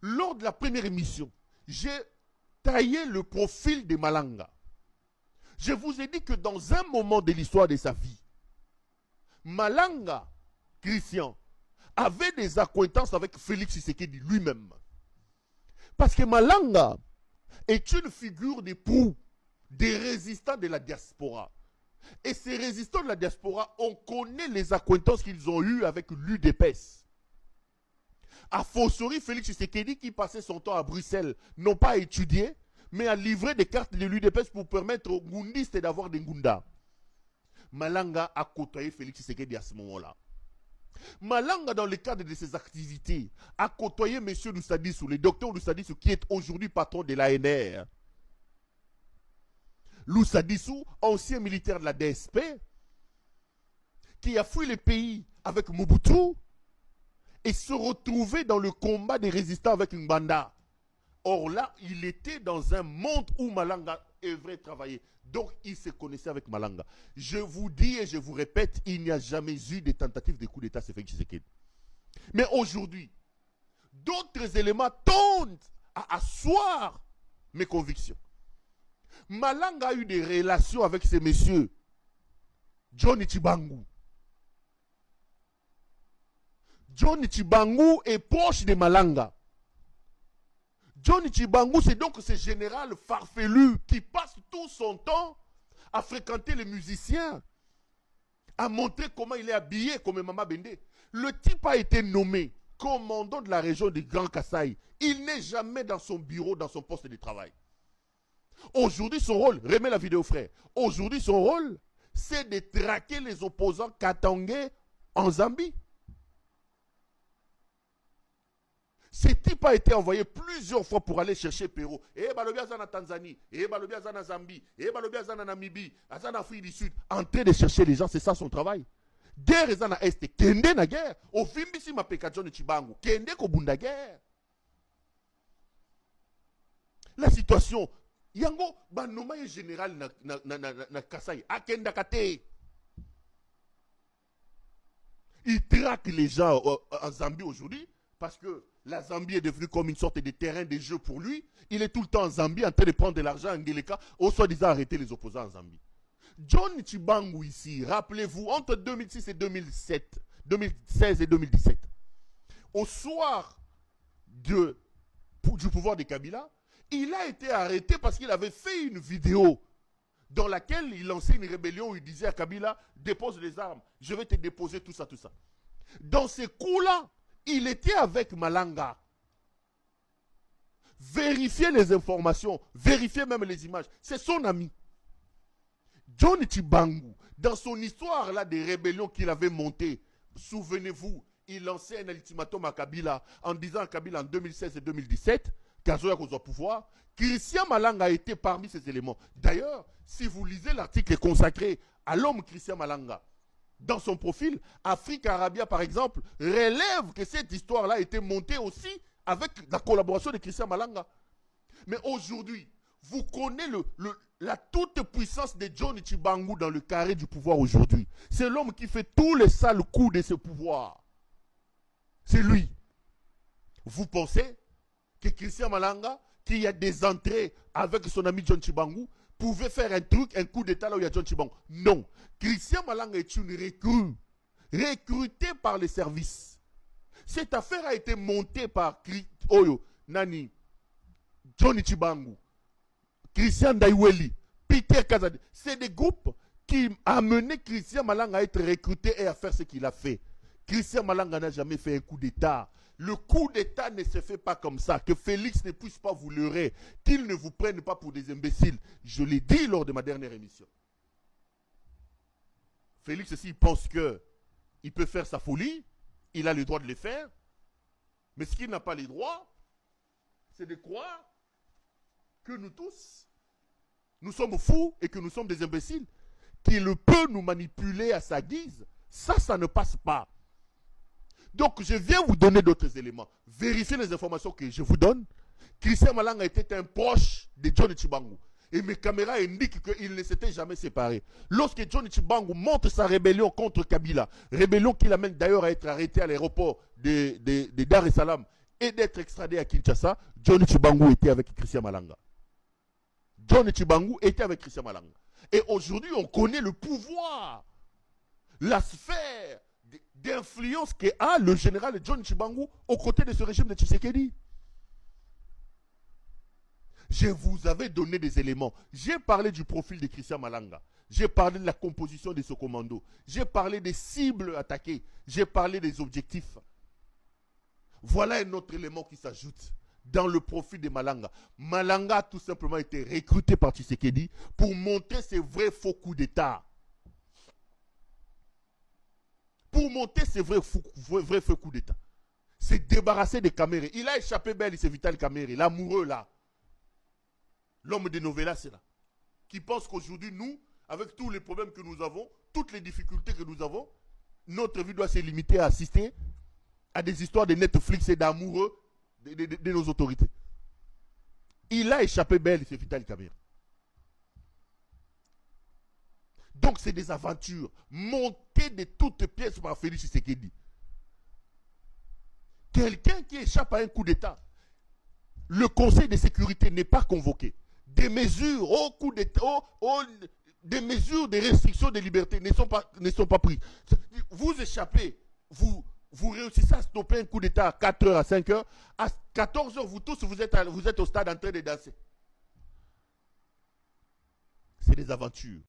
Lors de la première émission, j'ai taillé le profil de Malanga. Je vous ai dit que dans un moment de l'histoire de sa vie, Malanga, Christian, avait des acquaintances avec Félix Tshisekedi lui-même. Parce que Malanga est une figure de proue des résistants de la diaspora. Et ces résistants de la diaspora, on connaît les acquaintances qu'ils ont eues avec l'UDPS. A fortiori, Félix Tshisekedi qui passait son temps à Bruxelles, non pas à étudier, mais à livrer des cartes de l'UDPS pour permettre aux Gundistes d'avoir des Ngunda. Malanga a côtoyé Félix Tshisekedi à ce moment-là. Malanga, dans le cadre de ses activités, a côtoyé M. Lussadissou, le docteur Lussadissou, qui est aujourd'hui patron de l'ANR. Lussadissou, ancien militaire de la DSP, qui a fui le pays avec Mobutu et se retrouvait dans le combat des résistants avec Mbanda. Or là, il était dans un monde où Malanga œuvrait travailler. Donc, il se connaissait avec Malanga. Je vous dis et je vous répète, il n'y a jamais eu de tentative de coup d'État chez Félix Tshisekedi. Mais aujourd'hui, d'autres éléments tendent à asseoir mes convictions. Malanga a eu des relations avec ces messieurs. John Chibangu. John Chibangu est proche de Malanga. John Chibangu, c'est donc ce général farfelu qui passe tout son temps à fréquenter les musiciens, à montrer comment il est habillé comme Mama Bende. Le type a été nommé commandant de la région du Grand Kasaï. Il n'est jamais dans son bureau, dans son poste de travail. Aujourd'hui, son rôle, remets la vidéo frère, aujourd'hui son rôle, c'est de traquer les opposants katangais en Zambie. Ce type a été envoyé plusieurs fois pour aller chercher Perrault. Eh, Balobia Zana Tanzanie, eh, Balobia Zana Zambie, eh, Balobia Zana Namibie, Zana Afrique du Sud. En train de chercher les gens, c'est ça son travail. Guerre Zana Est, Kende na guerre. Au Fimbisi Mapeka John Chibangu, Kende Kobunda guerre. La situation, Yango, Banoma est général na Kasaï, Akenda Kate. Il traque les gens en Zambie aujourd'hui parce que la Zambie est devenue comme une sorte de terrain de jeu pour lui. Il est tout le temps en Zambie en train de prendre de l'argent à Ngeleka, au soi-disant arrêter les opposants en Zambie. John Chibangu ici, rappelez-vous, entre 2006 et 2007, 2016 et 2017, au soir du pouvoir de Kabila, il a été arrêté parce qu'il avait fait une vidéo dans laquelle il lançait une rébellion où il disait à Kabila, dépose les armes, je vais te déposer tout ça, tout ça. Dans ces coups-là, il était avec Malanga. Vérifiez les informations, vérifiez même les images. C'est son ami. John Chibangu, dans son histoire là des rébellions qu'il avait montées, souvenez-vous, il lançait un ultimatum à Kabila en disant à Kabila en 2016 et 2017, Kazoya au pouvoir, Christian Malanga a été parmi ces éléments. D'ailleurs, si vous lisez l'article consacré à l'homme Christian Malanga, dans son profil, Afrique Arabia, par exemple, relève que cette histoire-là a été montée aussi avec la collaboration de Christian Malanga. Mais aujourd'hui, vous connaissez la toute-puissance de John Chibangu dans le carré du pouvoir aujourd'hui. C'est l'homme qui fait tous les sales coups de ce pouvoir. C'est lui. Vous pensez que Christian Malanga, qui a des entrées avec son ami John Chibangu, pouvait faire un truc, un coup d'état là où il y a John Chibangu? Non. Christian Malanga est une recrue, recrutée par les services. Cette affaire a été montée par Nani, Johnny Chibangu, Christian Daiweli, Peter Kazadi. C'est des groupes qui ont amené Christian Malanga à être recruté et à faire ce qu'il a fait. Christian Malanga n'a jamais fait un coup d'état. Le coup d'état ne se fait pas comme ça. Que Félix ne puisse pas vous leurrer. Qu'il ne vous prenne pas pour des imbéciles. Je l'ai dit lors de ma dernière émission. Félix, s'il pense qu'il peut faire sa folie, il a le droit de le faire. Mais ce qu'il n'a pas le droit, c'est de croire que nous tous, nous sommes fous et que nous sommes des imbéciles. Qu'il peut nous manipuler à sa guise. Ça ne passe pas. Donc, je viens vous donner d'autres éléments. Vérifiez les informations que je vous donne. Christian Malanga était un proche de John Chibangu. Et mes caméras indiquent qu'ils ne s'étaient jamais séparés. Lorsque John Chibangu monte sa rébellion contre Kabila, rébellion qui l'amène d'ailleurs à être arrêté à l'aéroport de Dar es Salaam et d'être extradé à Kinshasa, John Tchibangu était avec Christian Malanga. John Tchibangu était avec Christian Malanga. Et aujourd'hui, on connaît le pouvoir, la sphère d'influence qu'a le général John Tchibangu aux côtés de ce régime de Tshisekedi. Je vous avais donné des éléments. J'ai parlé du profil de Christian Malanga. J'ai parlé de la composition de ce commando. J'ai parlé des cibles attaquées. J'ai parlé des objectifs. Voilà un autre élément qui s'ajoute dans le profil de Malanga. Malanga a tout simplement été recruté par Tshisekedi pour montrer ses vrais faux coups d'État. Pour monter ses vrais faux coups d'État. C'est débarrasser des Camérés. Il a échappé belle, c'est Vital Kamere, l'amoureux là. L'homme des novellas, c'est là. Qui pense qu'aujourd'hui, nous, avec tous les problèmes que nous avons, toutes les difficultés que nous avons, notre vie doit se limiter à assister à des histoires de Netflix et d'amoureux de nos autorités. Il a échappé belle, c'est Vital Kamere. Donc, c'est des aventures montées de toutes pièces par Félix Tshisekedi. Quelqu'un qui échappe à un coup d'État, le Conseil de sécurité n'est pas convoqué. Des mesures au coup d'État, des mesures de restriction des libertés ne sont pas prises. Vous échappez, vous réussissez à stopper un coup d'État à 4h, à 5h. À 14h, vous tous, vous êtes au stade en train de danser. C'est des aventures.